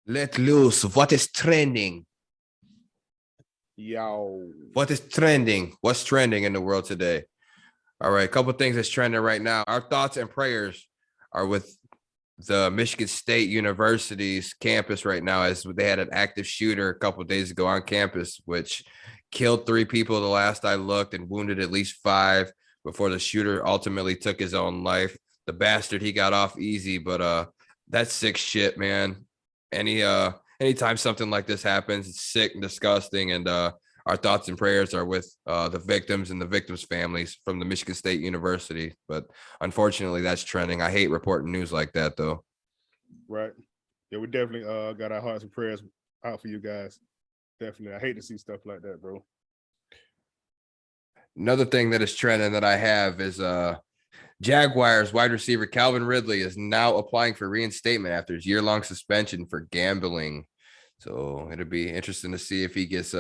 Let loose. What is trending? Yo. What is trending? What's trending in the world today? All right, a couple things that's trending right now. Our thoughts and prayers are with the Michigan State University's campus right now, as they had an active shooter a couple days ago on campus, which killed 3 people the last I looked and wounded at least 5 before the shooter ultimately took his own life. The bastard, he got off easy, but that's sick shit, man. Anytime something like this happens, it's sick and disgusting. And our thoughts and prayers are with the victims and the victims' families from the Michigan State University. But unfortunately, that's trending. I hate reporting news like that, though. Right. Yeah, we definitely got our hearts and prayers out for you guys. Definitely. I hate to see stuff like that, bro. Another thing that is trending that I have is Jaguars wide receiver Calvin Ridley is now applying for reinstatement after his year-long suspension for gambling. So it'll be interesting to see if he gets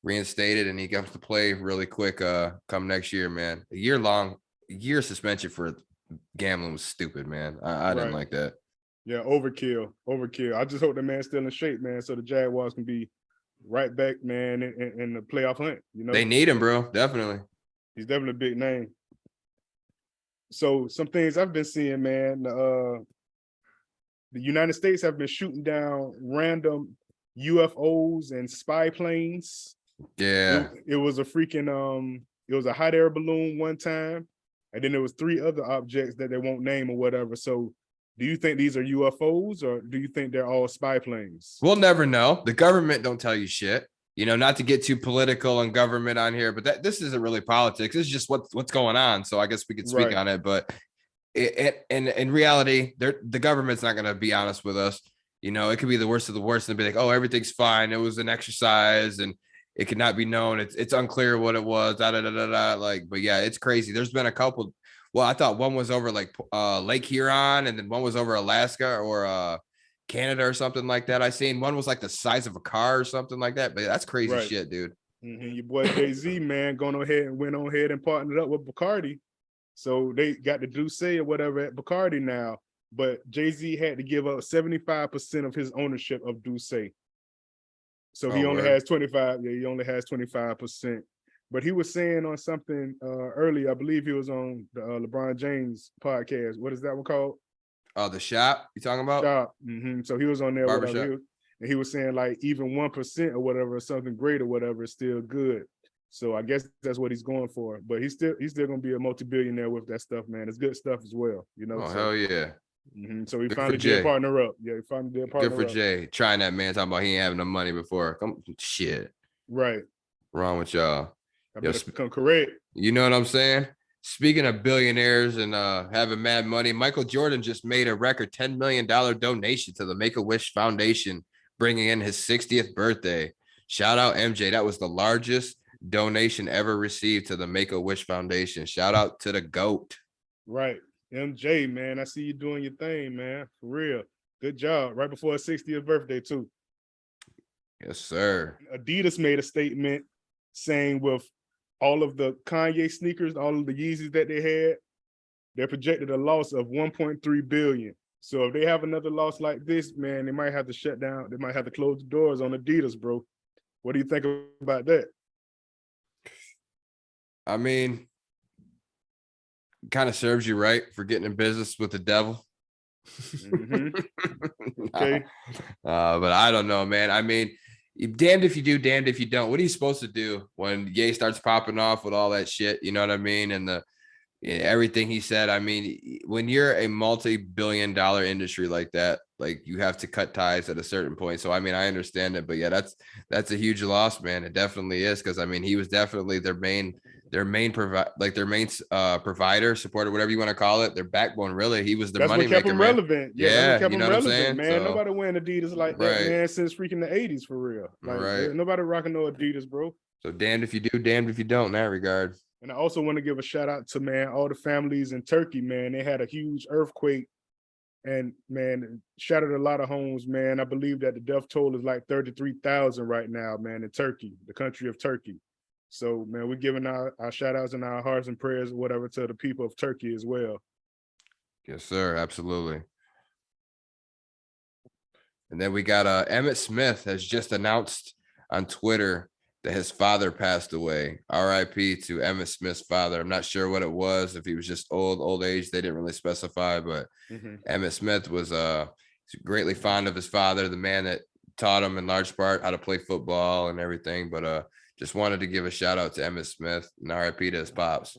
reinstated and he comes to play really quick come next year, man. A year suspension for gambling was stupid, man. I didn't like that. Yeah, overkill. I just hope the man's still in shape, man, so the Jaguars can be right back, man, in the playoff hunt. You know, they need him, bro. Definitely. He's definitely a big name. So some things I've been seeing, man. The United States have been shooting down random UFOs and spy planes. Yeah. It was a freaking it was a hot air balloon one time, and then there was 3 other objects that they won't name or whatever. So do you think these are UFOs or do you think they're all spy planes? We'll never know. The government don't tell you shit. You know, not to get too political and government on here, but this isn't really politics. This is just what's going on. So I guess we could speak on it. But in reality, the government's not going to be honest with us. You know, it could be the worst of the worst and be like, oh, everything's fine. It was an exercise and it could not be known. It's unclear what it was. Like, but yeah, it's crazy. There's been a couple. Well, I thought one was over like Lake Huron, and then one was over Alaska or Canada or something like that. I seen one was like the size of a car or something like that. But that's crazy shit, dude. Your boy Jay-Z, man, went on ahead and partnered up with Bacardi. So they got the Douce or whatever at Bacardi now. But Jay-Z had to give up 75% of his ownership of Douce. So he only has 25. Yeah, he only has 25%. But he was saying on something earlier, I believe he was on the LeBron James podcast. What is that one called? Oh, The Shop you talking about? Shop. So he was on there. Barbershop. And he was saying like even 1% or whatever, or something great or whatever is still good. So I guess that's what he's going for. But he's still gonna be a multi-billionaire with that stuff, man. It's good stuff as well, you know. Oh, hell yeah. So he finally did partner up. Yeah, he finally did partner up. Good for Jay. Trying that, man. Talking about he ain't having no money before. Come shit. Right. Wrong with y'all. Come correct. You know what I'm saying? Speaking of billionaires and having mad money, Michael Jordan just made a record $10 million donation to the Make-A-Wish Foundation, bringing in his 60th birthday. Shout out MJ. That was the largest donation ever received to the Make-A-Wish Foundation. Shout out to the GOAT. Right. MJ, man. I see you doing your thing, man. For real. Good job. Right before his 60th birthday, too. Yes, sir. Adidas made a statement saying with all of the Kanye sneakers, all of the Yeezys that they had, they're projected a loss of 1.3 billion. So if they have another loss like this, man, they might have to shut down. They might have to close the doors on Adidas, bro. What do you think about that? I mean, kind of serves you right for getting in business with the devil. Okay. But I don't know, man. I mean, damned if you do, damned if you don't. What are you supposed to do when Ye starts popping off with all that shit? You know what I mean? And everything he said. I mean, when you're a multi-billion-dollar industry like that, like you have to cut ties at a certain point. So I mean, I understand it, but yeah, that's a huge loss, man. It definitely is, because I mean, he was definitely their main provider, supporter, whatever you want to call it, their backbone. Really, he was their money maker. That's what kept him relevant. Yeah, you know what I'm saying, man. So, nobody wearing Adidas like that, man, since freaking the 80s for real. Like, nobody rocking no Adidas, bro. So damned if you do, damned if you don't in that regard. And I also want to give a shout out to, man, all the families in Turkey, man. They had a huge earthquake and, man, shattered a lot of homes, man. I believe that the death toll is like 33,000 right now, man, in Turkey, the country of Turkey. So, man, we're giving our shout outs and our hearts and prayers, whatever, to the people of Turkey as well. Yes, sir. Absolutely. And then we got Emmett Smith has just announced on Twitter that his father passed away. R.I.P. to Emmett Smith's father. I'm not sure what it was, if he was just old age. They didn't really specify, but Emmett Smith was greatly fond of his father, the man that taught him in large part how to play football and everything. But just wanted to give a shout out to Emmett Smith and R.I.P. to his pops.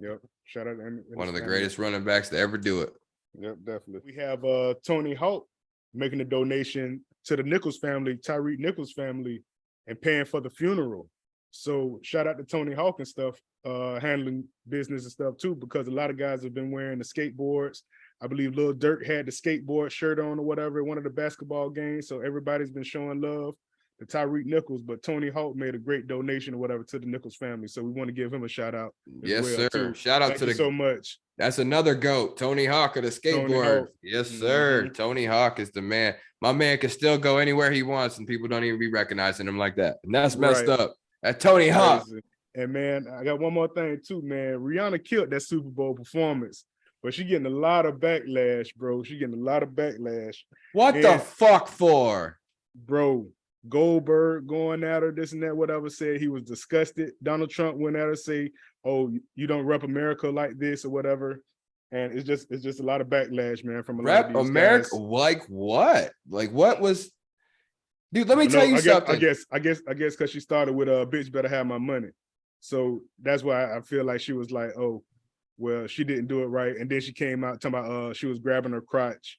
Yep. Shout out to Emmett. One of the greatest running backs to ever do it. Yep, definitely. We have Tony Hawk making a donation to the Nichols family, Tyreek Nichols family, and paying for the funeral. So shout out to Tony Hawk and stuff, handling business and stuff too, because a lot of guys have been wearing the skateboards. I believe Lil Durk had the skateboard shirt on or whatever at one of the basketball games. So everybody's been showing love to Tyreek Nichols, but Tony Hawk made a great donation or whatever to the Nichols family. So we want to give him a shout out. Yes, sir. Too. Shout out to the so much. That's another GOAT, Tony Hawk of the skateboard. Yes, sir. Tony Hawk is the man. My man can still go anywhere he wants, and people don't even be recognizing him like that. And that's messed up. That's Tony Hawk. And man, I got one more thing too, man. Rihanna killed that Super Bowl performance, but she getting a lot of backlash, bro. She getting a lot of backlash. What the fuck for? Bro, Goldberg going at her, this and that, whatever, said he was disgusted. Donald Trump went at her, say, oh, you don't rep America like this or whatever. And it's just a lot of backlash, man, from a lot of these America guys. Like what? Like what was, dude, let me tell you something. I guess because she started with bitch better have my money. So that's why I feel like she was like, oh, well, she didn't do it right. And then she came out talking about she was grabbing her crotch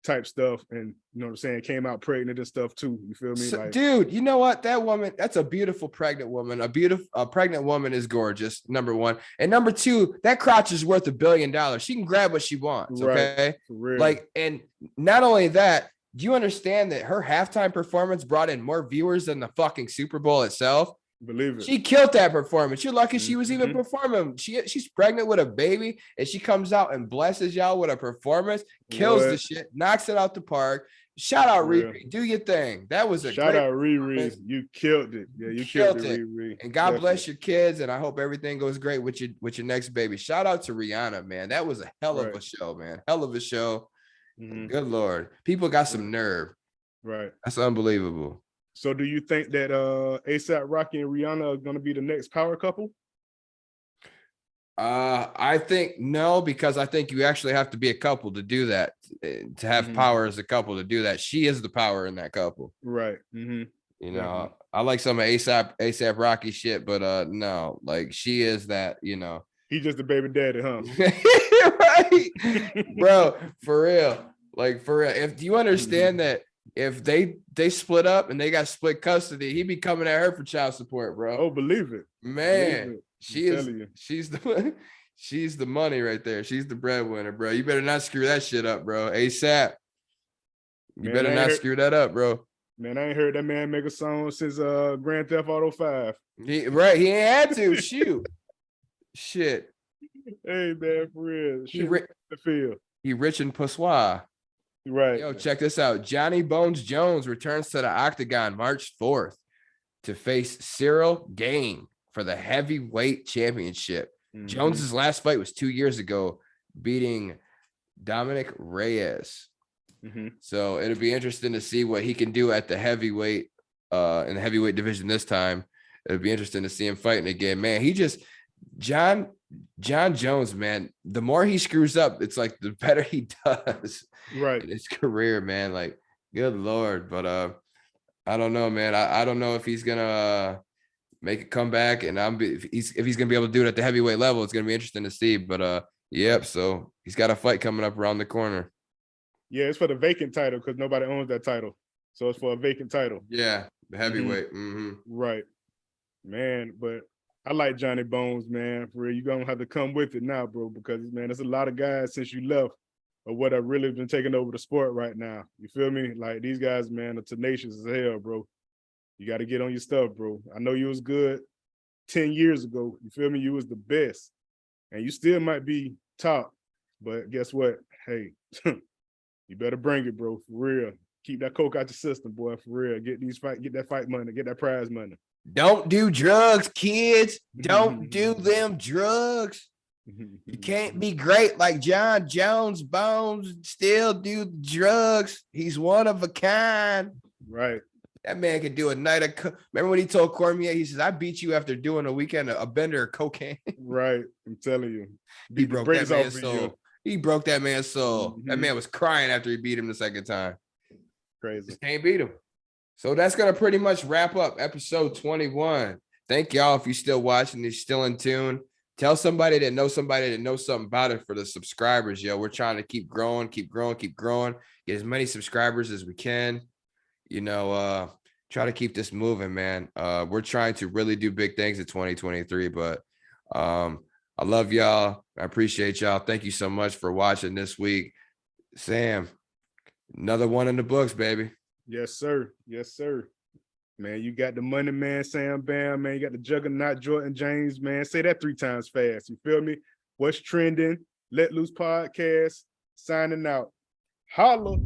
type stuff, and you know what I'm saying, came out pregnant and stuff too. You feel me? So, like, dude, you know what? That woman, that's a beautiful pregnant woman. A pregnant woman is gorgeous, number one. And number two, that crotch is worth $1 billion. She can grab what she wants. Okay. Right, like, and not only that, do you understand that her halftime performance brought in more viewers than the fucking Super Bowl itself? Believe it. She killed that performance. You're lucky she was even performing. She's pregnant with a baby, and she comes out and blesses y'all with a performance, kills the shit, knocks it out the park. Shout out Riri. Do your thing. That was a shout out Riri. You killed it. Yeah, you killed it, Riri. And God bless your kids, and I hope everything goes great with your next baby. Shout out to Rihanna, man. That was a hell of a show, man. Hell of a show. Good Lord. People got some nerve. Right. That's unbelievable. So do you think that ASAP Rocky and Rihanna are going to be the next power couple? I think no, because I think you actually have to be a couple to do that, to have power as a couple to do that. She is the power in that couple. Right. You know, I like some of ASAP Rocky shit, but no, like she is that, you know. He's just the baby daddy, huh? Right. Bro, for real. Like for real. If do you understand that if they split up and they got split custody, he'd be coming at her for child support, bro. Oh, believe it. Man, believe it. She's the money right there. She's the breadwinner, bro. You better not screw that shit up, bro. ASAP. You better not screw that up, bro. Man, I ain't heard that man make a song since Grand Theft Auto 5. He ain't had to. Shoot. Shit. Hey man, for real. He rich and Passois. Right. Yo, check this out. Johnny Bones Jones returns to the octagon March 4th to face Cyril Gane for the heavyweight championship. Jones's last fight was 2 years ago, beating Dominic Reyes. So it'll be interesting to see what he can do at the heavyweight, in the heavyweight division this time. It'll be interesting to see him fighting again. Man, John Jones, man, the more he screws up, it's like the better he does in his career, man. Like, good Lord. But I don't know, man. I don't know if he's gonna make a comeback, and if he's gonna be able to do it at the heavyweight level. It's gonna be interesting to see. But yep, so he's got a fight coming up around the corner. Yeah, it's for the vacant title because nobody owns that title. So it's for a vacant title. Yeah, the heavyweight. Right. Man, but I like Johnny Bones, man. For real, you're gonna have to come with it now, bro, because man, there's a lot of guys since you left of what have really been taking over the sport right now. You feel me? Like these guys, man, are tenacious as hell, bro. You got to get on your stuff, bro. I know you was good 10 years ago. You feel me? You was the best. And you still might be top, but guess what? Hey, you better bring it, bro, for real. Keep that coke out your system, boy, for real. Get that fight money, get that prize money. Don't do drugs, kids. Don't do them drugs. You can't be great like John Jones, Bones, still do drugs. He's one of a kind. Right. That man could do a night of. Remember when he told Cormier, he says, "I beat you after doing a weekend a bender of cocaine." Right. I'm telling you. He Beat the broke brakes that off man's of soul. you. He broke that man's soul. That Mhm. man was crying after he beat him the second time. Crazy. Just can't beat him. So that's gonna pretty much wrap up episode 21. Thank y'all if you're still watching, you're still in tune. Tell somebody that knows something about it for the subscribers, yo. We're trying to keep growing, keep growing, get as many subscribers as we can. You know, try to keep this moving, man. We're trying to really do big things in 2023, but I love y'all. I appreciate y'all. Thank you so much for watching this week. Sam, another one in the books, baby. Yes, sir. Yes, sir. Man, you got the money, man, Sam Bam, man. You got the juggernaut, Jordan James, man. Say that 3 times fast. You feel me? What's trending? Let Loose Podcast. Signing out. Holla.